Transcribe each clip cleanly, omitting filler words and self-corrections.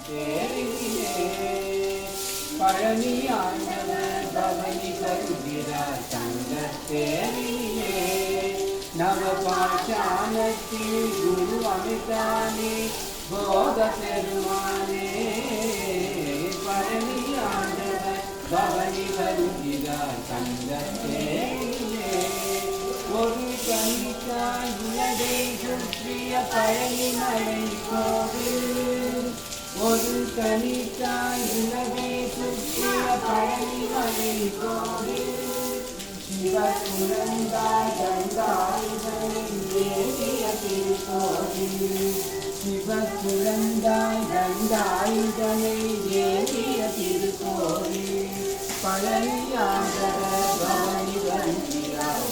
தேரிலே பழனி ஆண்டவர் பவனி வருகிறார் தங்கத் தேரிலே நவபாஷாணத்தில் குரு அமிதானே போத பெருமானே பழனி ஆண்டவர் பவனி வருகிறார் தங்கத் தேரிலே ஒரு கணிக்காய் உலகை சுற்றிய பழனி மலை கோவில் ஒரு கணிக்காய் உலகை சுற்றிய பழனி மலை கோவில் சிவசுரந்தாய் கங்காயுதனை ஏறிய திருக்கோவில் சிவசுரந்தாய் கங்காயுதனை ஏறிய திருக்கோவில் பழனி ஆண்டவர் பவனி வருகிறார்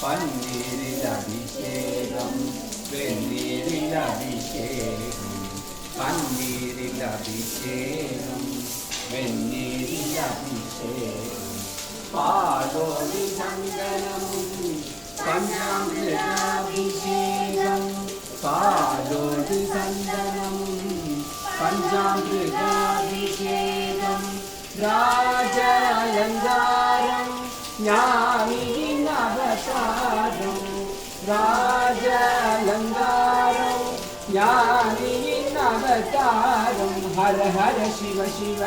பன்னீரில் அபிஷேகம் வெந்நீரில் அபிஷேகம் பன்னீரில் அபிஷேகம் வெந்நீரில் அபிஷேகம் பாலோடு சந்தனமும் பஞ்சாமிர்தாபிஷேகம் பாலோடு சந்தனமும் பஞ்சாமிர்தாபிஷேகம் ராஜ அலங்காரம் ஞானியின் அவதாரம் ராஜ அலங்காரம் ஞானியின் அவதாரம் ஹர ஹர சிவ சிவ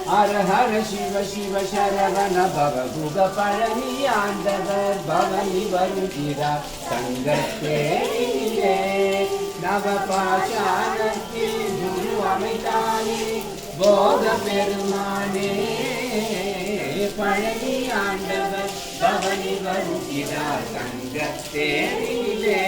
ஹர ஹர சிவ சிவ சரவண பவ குக பழனி ஆண்டவர் பவனி வருகிறார் தங்கத் தேரிலே நவபாஷாணத்தில் குரு அமைத்தானே போத பெருமானே பழனி ஆண்டவர் பவனி வருகிறார் தங்கத் தேரிலே.